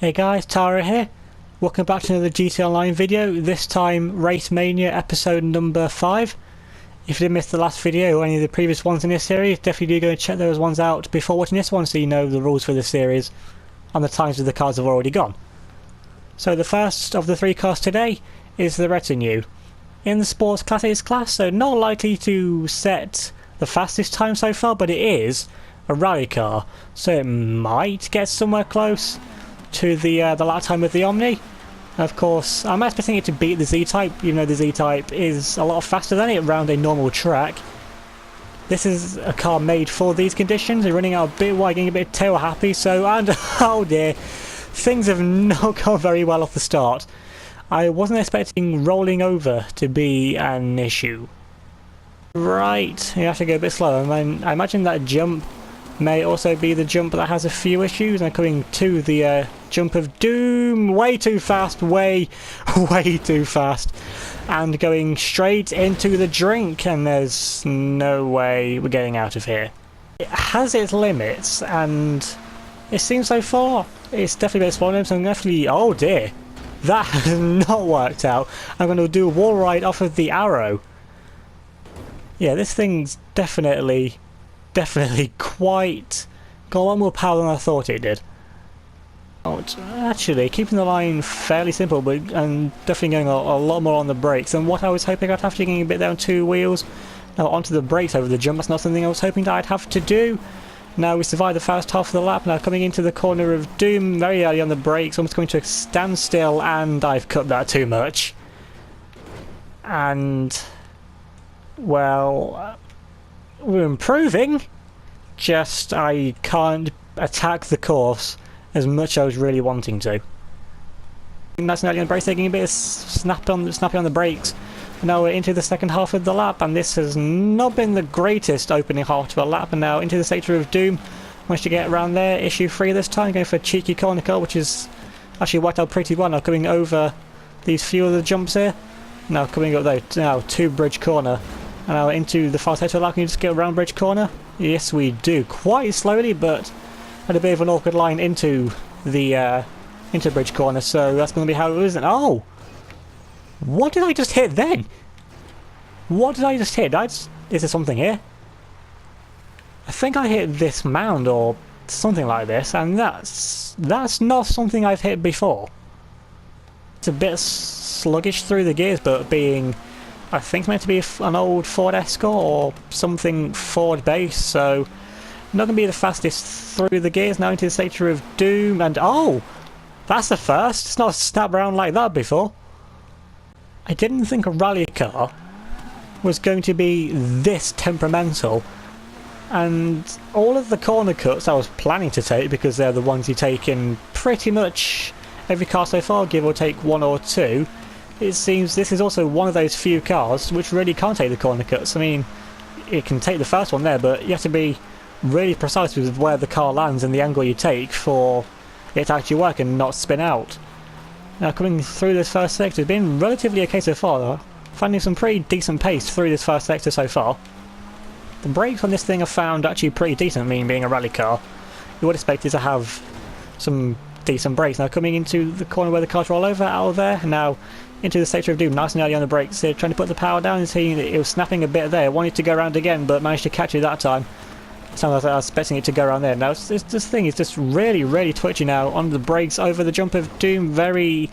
Hey guys, Tara here. Welcome back to another GT Online video, this time Race Mania episode number 5. If you did miss the last video or any of the previous ones in this series, definitely do go and check those ones out before watching this one so you know the rules for the series and the times of the cars have already gone. So the first of the 3 cars today is the Retinue. In the Sports Classics class, so not likely to set the fastest time so far, but it is a rally car, so it might get somewhere close to the lap time of the Omni. Of course, I'm expecting it to beat the Z-Type, even though the Z-Type is a lot faster than it around a normal track. This is a car made for these conditions. They're running out a bit wide, getting a bit tail happy, so, and oh dear, things have not gone very well off the start. I wasn't expecting rolling over to be an issue. Right, you have to go a bit slower. I imagine that jump may also be the jump that has a few issues. I'm coming to the jump of doom, way too fast, way too fast, and going straight into the drink, and there's no way we're getting out of here. It has its limits, and it seems so far it's definitely been slow, so I'm definitely, oh dear, that has not worked out. I'm going to do a wall ride off of the Arrow. Yeah, this thing's definitely quite got a lot more power than I thought it did. Oh, it's actually keeping the line fairly simple, but and definitely going a lot more on the brakes than what I was hoping I'd have to, getting a bit down 2 wheels. Now onto the brakes over the jump, that's not something I was hoping that I'd have to do. Now we survived the first half of the lap, now coming into the corner of doom very early on the brakes, almost coming to a standstill, and I've cut that too much. And well, we're improving, just I can't attack the course as much as I was really wanting to. Nice and early on the brakes, taking a bit of snappy on the brakes. Now we're into the second half of the lap, and this has not been the greatest opening half to a lap, and now into the sector of doom. Managed to get around there, issue free this time, going for a cheeky corner cut, which is actually worked out pretty well. Now coming over these few of the jumps here. Now coming up though, now to bridge corner. And now into the far side of the lap. Can you just get around bridge corner? Yes we do, quite slowly, but had a bit of an awkward line into the into bridge corner, so that's going to be how it is. And oh, what did I just hit then? What did I just hit? Is there something here? I think I hit this mound or something like this, and that's not something I've hit before. It's a bit sluggish through the gears, but being, I think it's meant to be an old Ford Escort or something Ford based, so not going to be the fastest through the gears. Now into the sector of doom, and oh, that's the first. It's not snapped around like that before. I didn't think a rally car was going to be this temperamental, and all of the corner cuts I was planning to take, because they're the ones you take in pretty much every car so far, give or take 1 or 2. It seems this is also one of those few cars which really can't take the corner cuts. I mean, it can take the first one there, but you have to be really precise with where the car lands and the angle you take for it to actually work and not spin out. Now coming through this first sector, it's been relatively okay so far though. Finding some pretty decent pace through this first sector so far. The brakes on this thing are found actually pretty decent, being a rally car. You would expect it to have some decent brakes. Now coming into the corner where the cars roll over, out of there, and now into the sector of doom, nice and early on the brakes here, trying to put the power down, and seeing it was snapping a bit there, wanted to go around again, but managed to catch it that time. Sounds like I was expecting it to go around there. Now this thing is just really twitchy now on the brakes over the jump of doom, very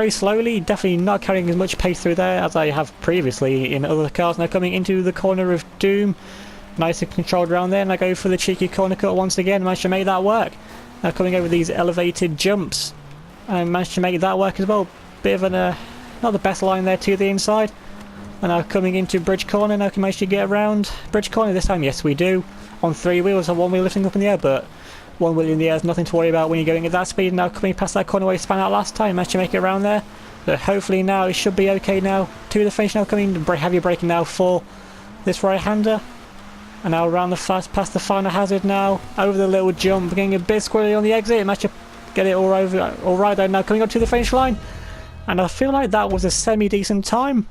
slowly, definitely not carrying as much pace through there as I have previously in other cars. Now coming into the corner of doom, nice and controlled around there, and I go for the cheeky corner cut once again, managed to make that work. Now coming over these elevated jumps, I managed to make that work as well. Bit of an not the best line there to the inside. And now coming into bridge corner, now can manage to get around bridge corner this time. Yes we do, on 3 wheels and 1 wheel lifting up in the air, but 1 wheel in the air is nothing to worry about when you're going at that speed. Now coming past that corner where you span out last time, managed to make it around there. But hopefully now it should be okay now to the finish. Now coming heavy braking now for this right-hander. And now around the past the final hazard now, over the little jump, getting a bit squirrely on the exit, managed to get it all right though. Now coming up to the finish line, and I feel like that was a semi-decent time.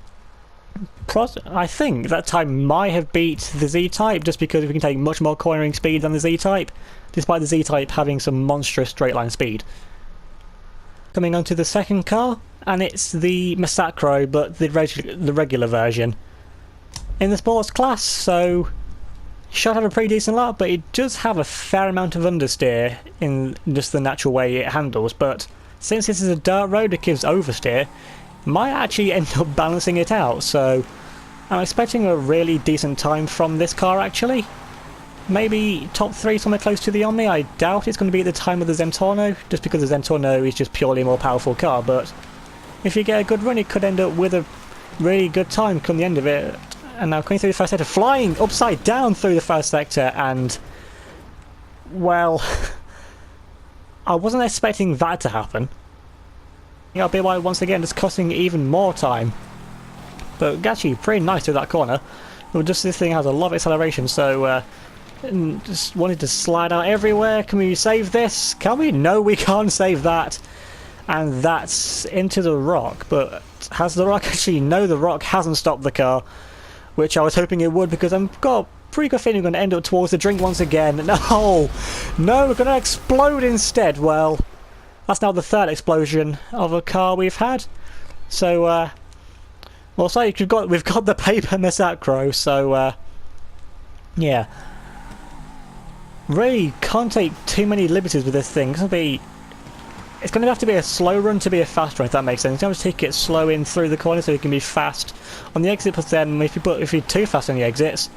I think that time might have beat the Z-Type, just because we can take much more cornering speed than the Z-Type, despite the Z-Type having some monstrous straight line speed. Coming on to the second car, and it's the Massacro, but the regular version. In the sports class, so should have a pretty decent lot, but it does have a fair amount of understeer in just the natural way it handles, but since this is a dirt road that gives oversteer, might actually end up balancing it out, so I'm expecting a really decent time from this car actually. Maybe top 3 somewhere close to the Omni. I doubt it's going to be at the time of the Zentorno, just because the Zentorno is just purely a more powerful car, but if you get a good run it could end up with a really good time come the end of it. And now coming through the first sector, flying upside down through the first sector, and well, I wasn't expecting that to happen. You know, BY once again just costing even more time, but actually pretty nice through that corner. Well, just this thing has a lot of acceleration, so just wanted to slide out everywhere. Can we save this? Can we? No, we can't save that. And that's into the rock, but has the rock actually? No, the rock hasn't stopped the car, which I was hoping it would, because I've got a pretty good feeling we're going to end up towards the drink once again. No, we're going to explode instead. Well, that's now the third explosion of a car we've had. So, well, so we've got the paper Massacro, so, yeah. Really can't take too many liberties with this thing. It's going to have to be a slow run to be a fast run, if that makes sense. You have to take it slow in through the corner so it can be fast on the exit, but then if you're too fast on the exits,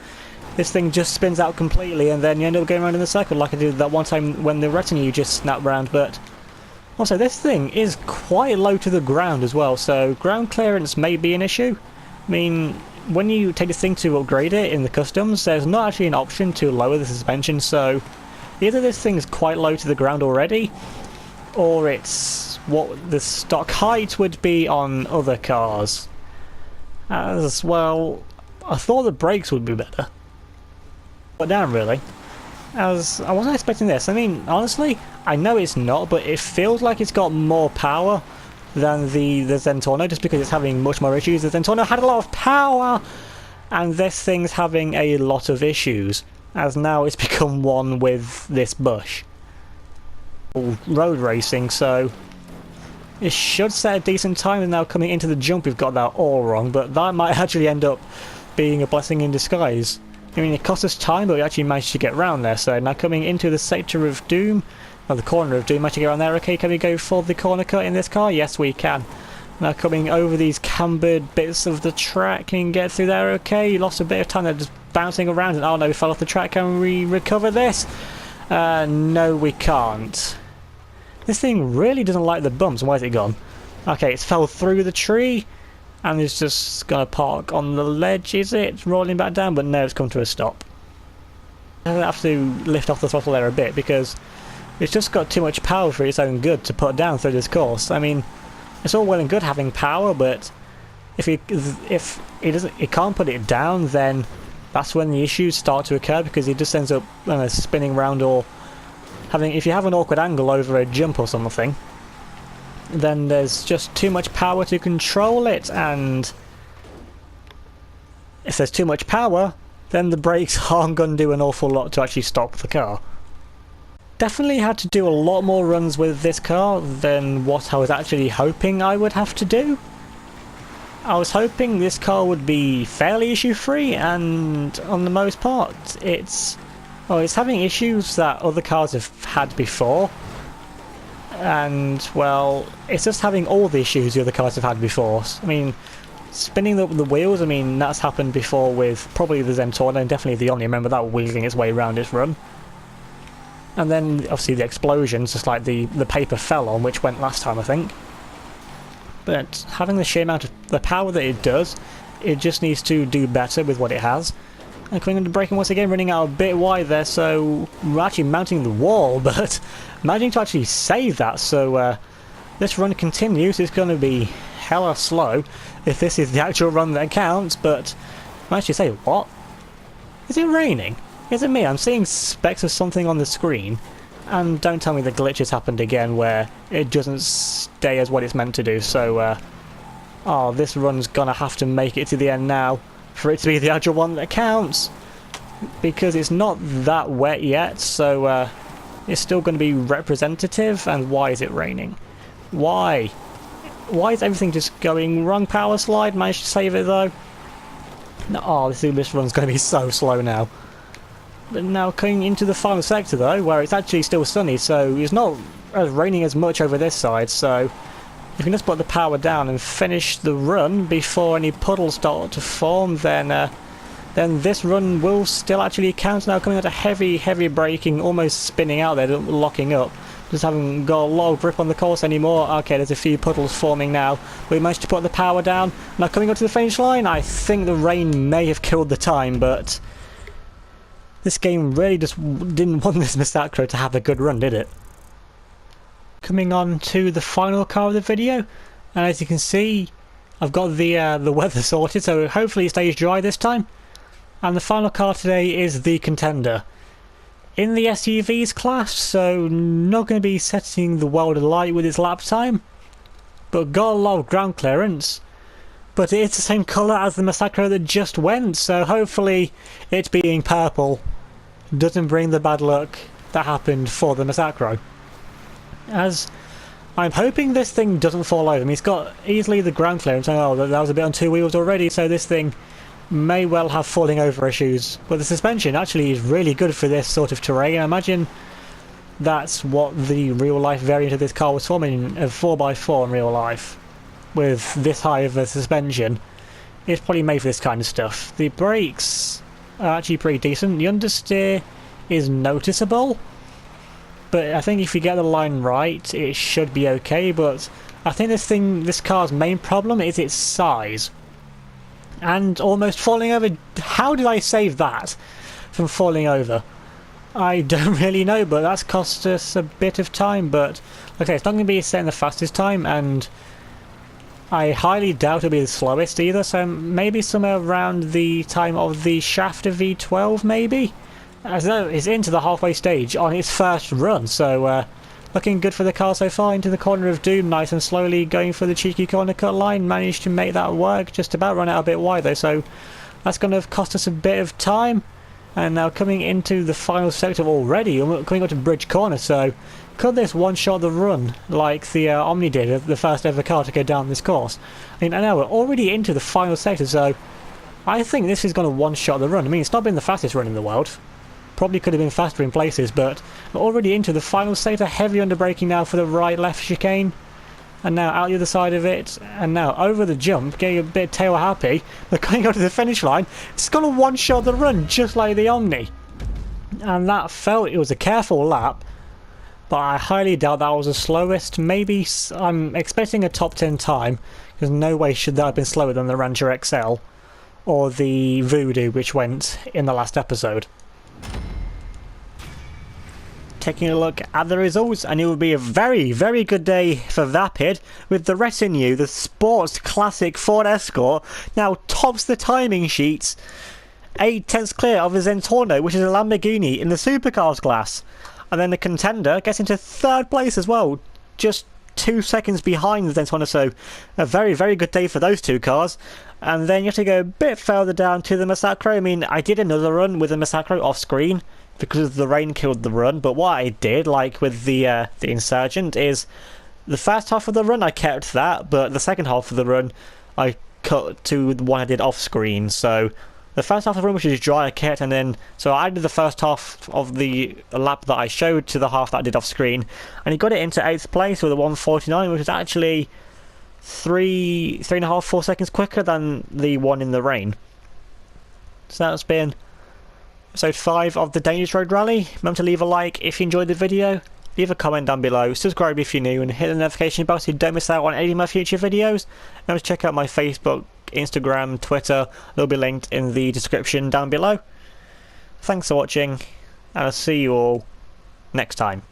this thing just spins out completely and then you end up going around in a circle like I did that one time when the retinue just snapped round. But also this thing is quite low to the ground as well, so ground clearance may be an issue. I mean, when you take this thing to upgrade it in the customs, there's not actually an option to lower the suspension, so either this thing's quite low to the ground already, or it's what the stock height would be on other cars. As well, I thought the brakes would be better. But damn, really. As I wasn't expecting this. I mean, honestly, I know it's not, but it feels like it's got more power than the Zentorno, just because it's having much more issues. The Zentorno had a lot of power, and this thing's having a lot of issues, as now it's become one with this bush. Road racing, so it should set a decent time, and now coming into the jump we've got that all wrong, but that might actually end up being a blessing in disguise. I mean, it cost us time, but we actually managed to get round there, so now coming into the sector of doom, or the corner of doom, managed to get around there. Okay, can we go for the corner cut in this car? Yes, we can. Now coming over these cambered bits of the track, can you get through there? Okay, lost a bit of time there just bouncing around, and oh no, we fell off the track. Can we recover this? No, we can't. This thing really doesn't like the bumps. Why is it gone? Okay, it's fell through the tree and it's just gonna park on the ledge, is it? Rolling back down, but no, it's come to a stop. I have to lift off the throttle there a bit because it's just got too much power for its own good to put down through this course. I mean, it's all well and good having power, but if it can't put it down, then that's when the issues start to occur, because it just ends up spinning around, or if you have an awkward angle over a jump or something, then there's just too much power to control it, and if there's too much power, then the brakes aren't going to do an awful lot to actually stop the car. Definitely had to do a lot more runs with this car than what I was actually hoping I would have to do. I was hoping this car would be fairly issue-free, and on the most part, it's having issues that other cars have had before, and well, it's just having all the issues the other cars have had before. I mean, spinning the wheels, I mean, that's happened before with probably the Zentorno and definitely the Omni. Remember that wheeling its way around its run. And then obviously the explosions, just like the paper fell on, which went last time I think. But having the sheer amount of the power that it does, it just needs to do better with what it has. And coming into braking once again, running out a bit wide there, so we're actually mounting the wall, but managing to actually save that, so this run continues. It's going to be hella slow if this is the actual run that counts, but I actually say, what? Is it raining? Is it me? I'm seeing specks of something on the screen, and don't tell me the glitch has happened again where it doesn't stay as what it's meant to do, so oh, this run's gonna have to make it to the end now for it to be the actual one that counts, because it's not that wet yet, so it's still going to be representative. And why is it raining? Why? Why is everything just going wrong? Power slide, managed to save it though. No, oh, this run's going to be so slow now. But now coming into the final sector though, where it's actually still sunny, so it's not raining as much over this side, so you can just put the power down and finish the run before any puddles start to form, then this run will still actually count. Now coming out a heavy braking, almost spinning out there, locking up. Just haven't got a lot of grip on the course anymore. Okay, there's a few puddles forming now. We managed to put the power down. Now coming up to the finish line, I think the rain may have killed the time, but this game really just didn't want this Masacro to have a good run, did it? Coming on to the final car of the video, and as you can see, I've got the weather sorted, so hopefully it stays dry this time. And the final car today is the Contender. In the SUVs class, so not going to be setting the world alight with its lap time, but got a lot of ground clearance. But it is the same colour as the Masacro that just went, so hopefully it being purple doesn't bring the bad luck that happened for the Masacro. As I'm hoping this thing doesn't fall over. I mean, it's got easily the ground clearance. Oh, that was a bit on two wheels already, so this thing may well have falling over issues. But the suspension actually is really good for this sort of terrain. I imagine that's what the real life variant of this car was forming, a 4x4 in real life. With this high of a suspension, it's probably made for this kind of stuff. The brakes are actually pretty decent. The understeer is noticeable, but I think if you get the line right, it should be okay. But I think this car's main problem is its size. And almost falling over. How did I save that from falling over? I don't really know, but that's cost us a bit of time. But okay, it's not going to be setting the fastest time, and I highly doubt it'll be the slowest either. So maybe somewhere around the time of the Shafter V12, maybe. As though it's into the halfway stage on its first run, so looking good for the car so far. Into the corner of doom, nice and slowly going for the cheeky corner cut line. Managed to make that work, just about run out a bit wide though, so that's going to have cost us a bit of time. And now coming into the final sector already, coming up to Bridge Corner, so could this one-shot the run like the Omni did, the first ever car to go down this course? I mean, I know we're already into the final sector, so I think this is going to one-shot the run. I mean, it's not been the fastest run in the world. Probably could have been faster in places, but we're already into the final sector. Heavy under braking now for the right-left chicane, and now out the other side of it, and now over the jump, getting a bit tail happy. They're going up to the finish line. It's going to one-shot the run just like the Omni, and that felt it was a careful lap, but I highly doubt that was the slowest. Maybe I'm expecting a top 10 time, because no way should that have been slower than the Rancher XL or the Voodoo, which went in the last episode. Taking a look at the results, and it would be a very, very good day for Vapid, with the retinue, the sports classic Ford Escort, now tops the timing sheets, 8/10 clear of the Zentorno, which is a Lamborghini in the supercars class, and then the Contender gets into third place as well, just 2 seconds behind the Zentorno, so a very, very good day for those two cars. And then you have to go a bit further down to the Masacro. I mean, I did another run with the Masacro off screen because the rain killed the run, but what I did, like with the Insurgent, is the first half of the run I kept that, but the second half of the run I cut to the one I did off screen. So the first half of the run, which is dry, I kept, and then so I did the first half of the lap that I showed to the half that I did off screen, and he got it into 8th place with a 1:49, which is actually 3.5, 4 seconds quicker than the one in the rain. So that's been episode 5 of the Dangerous Road Rally. Remember to leave a like if you enjoyed the video, leave a comment down below, subscribe if you're new, and hit the notification bell so you don't miss out on any of my future videos. Remember to check out my Facebook, Instagram, Twitter. They'll be linked in the description down below. Thanks for watching, and I'll see you all next time.